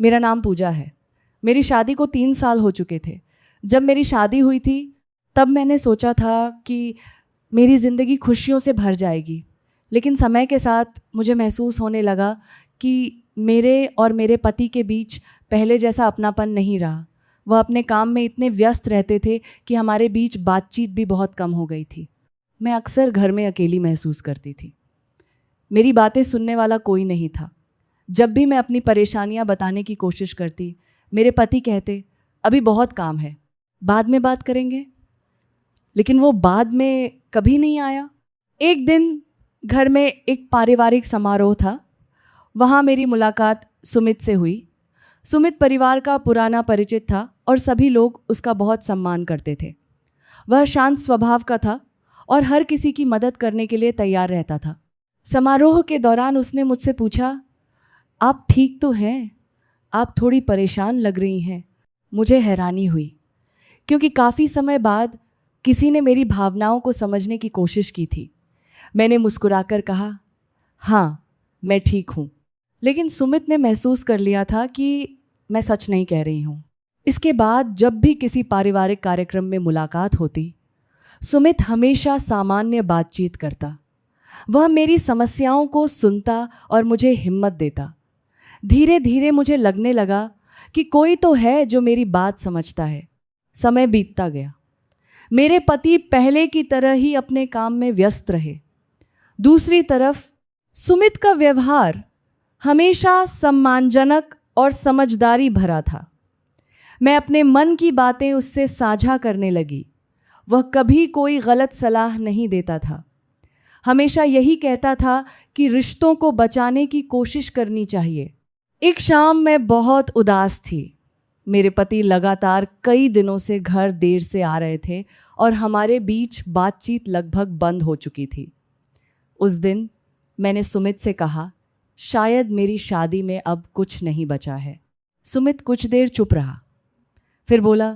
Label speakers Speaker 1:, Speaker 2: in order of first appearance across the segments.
Speaker 1: मेरा नाम पूजा है। मेरी शादी को 3 साल हो चुके थे। जब मेरी शादी हुई थी तब मैंने सोचा था कि मेरी ज़िंदगी खुशियों से भर जाएगी, लेकिन समय के साथ मुझे महसूस होने लगा कि मेरे और मेरे पति के बीच पहले जैसा अपनापन नहीं रहा। वह अपने काम में इतने व्यस्त रहते थे कि हमारे बीच बातचीत भी बहुत कम हो गई थी। मैं अक्सर घर में अकेली महसूस करती थी। मेरी बातें सुनने वाला कोई नहीं था। जब भी मैं अपनी परेशानियां बताने की कोशिश करती, मेरे पति कहते, अभी बहुत काम है, बाद में बात करेंगे। लेकिन वो बाद में कभी नहीं आया। एक दिन घर में एक पारिवारिक समारोह था। वहाँ मेरी मुलाकात सुमित से हुई। सुमित परिवार का पुराना परिचित था और सभी लोग उसका बहुत सम्मान करते थे। वह शांत स्वभाव का था और हर किसी की मदद करने के लिए तैयार रहता था। समारोह के दौरान उसने मुझसे पूछा, आप ठीक तो हैं? आप थोड़ी परेशान लग रही हैं। मुझे हैरानी हुई, क्योंकि काफ़ी समय बाद किसी ने मेरी भावनाओं को समझने की कोशिश की थी। मैंने मुस्कुराकर कहा, हाँ, मैं ठीक हूँ। लेकिन सुमित ने महसूस कर लिया था कि मैं सच नहीं कह रही हूँ। इसके बाद जब भी किसी पारिवारिक कार्यक्रम में मुलाकात होती, सुमित हमेशा सामान्य बातचीत करता। वह मेरी समस्याओं को सुनता और मुझे हिम्मत देता। धीरे धीरे मुझे लगने लगा कि कोई तो है जो मेरी बात समझता है। समय बीतता गया। मेरे पति पहले की तरह ही अपने काम में व्यस्त रहे। दूसरी तरफ सुमित का व्यवहार हमेशा सम्मानजनक और समझदारी भरा था। मैं अपने मन की बातें उससे साझा करने लगी। वह कभी कोई गलत सलाह नहीं देता था। हमेशा यही कहता था कि रिश्तों को बचाने की कोशिश करनी चाहिए। एक शाम मैं बहुत उदास थी। मेरे पति लगातार कई दिनों से घर देर से आ रहे थे और हमारे बीच बातचीत लगभग बंद हो चुकी थी। उस दिन मैंने सुमित से कहा, शायद मेरी शादी में अब कुछ नहीं बचा है। सुमित कुछ देर चुप रहा, फिर बोला,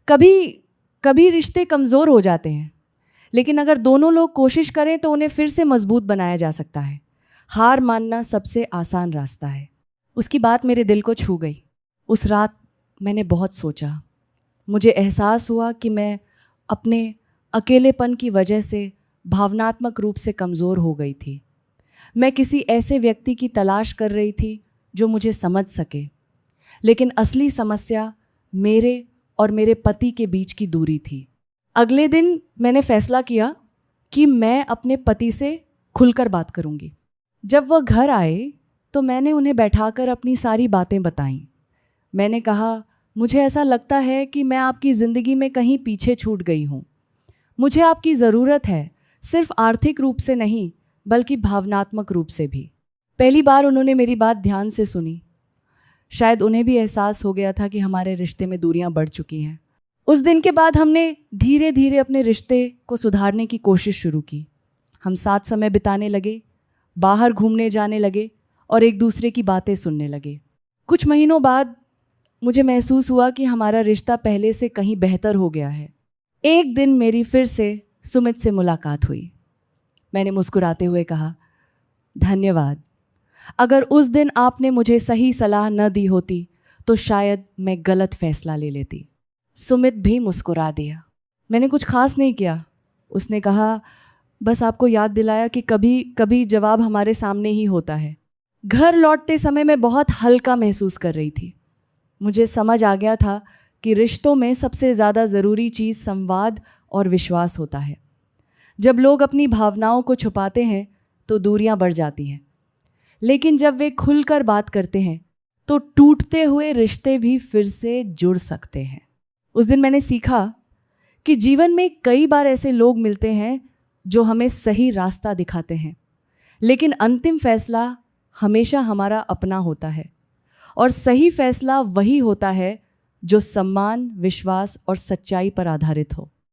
Speaker 1: कभी कभी रिश्ते कमज़ोर हो जाते हैं, लेकिन अगर दोनों लोग कोशिश करें तो उन्हें फिर से मजबूत बनाया जा सकता है। हार मानना सबसे आसान रास्ता है। उसकी बात मेरे दिल को छू गई। उस रात मैंने बहुत सोचा। मुझे एहसास हुआ कि मैं अपने अकेलेपन की वजह से भावनात्मक रूप से कमज़ोर हो गई थी। मैं किसी ऐसे व्यक्ति की तलाश कर रही थी जो मुझे समझ सके, लेकिन असली समस्या मेरे और मेरे पति के बीच की दूरी थी। अगले दिन मैंने फैसला किया कि मैं अपने पति से खुलकर बात करूंगी। जब वह घर आए तो मैंने उन्हें बैठाकर अपनी सारी बातें बताईं। मैंने कहा, मुझे ऐसा लगता है कि मैं आपकी ज़िंदगी में कहीं पीछे छूट गई हूँ। मुझे आपकी ज़रूरत है, सिर्फ आर्थिक रूप से नहीं बल्कि भावनात्मक रूप से भी। पहली बार उन्होंने मेरी बात ध्यान से सुनी। शायद उन्हें भी एहसास हो गया था कि हमारे रिश्ते में दूरियां बढ़ चुकी हैं। उस दिन के बाद हमने धीरे धीरे अपने रिश्ते को सुधारने की कोशिश शुरू की। हम साथ समय बिताने लगे, बाहर घूमने जाने लगे और एक दूसरे की बातें सुनने लगे। कुछ महीनों बाद मुझे महसूस हुआ कि हमारा रिश्ता पहले से कहीं बेहतर हो गया है। एक दिन मेरी फिर से सुमित से मुलाकात हुई। मैंने मुस्कुराते हुए कहा, धन्यवाद। अगर उस दिन आपने मुझे सही सलाह न दी होती तो शायद मैं गलत फैसला ले लेती। सुमित भी मुस्कुरा दिया। मैंने कुछ खास नहीं किया। उसने कहा, बस आपको याद दिलाया कि कभी कभी जवाब हमारे सामने ही होता है। घर लौटते समय मैं बहुत हल्का महसूस कर रही थी। मुझे समझ आ गया था कि रिश्तों में सबसे ज़्यादा ज़रूरी चीज़ संवाद और विश्वास होता है। जब लोग अपनी भावनाओं को छुपाते हैं तो दूरियां बढ़ जाती हैं, लेकिन जब वे खुलकर बात करते हैं तो टूटते हुए रिश्ते भी फिर से जुड़ सकते हैं। उस दिन मैंने सीखा कि जीवन में कई बार ऐसे लोग मिलते हैं जो हमें सही रास्ता दिखाते हैं, लेकिन अंतिम फैसला हमेशा हमारा अपना होता है और सही फैसला वही होता है जो सम्मान, विश्वास और सच्चाई पर आधारित हो।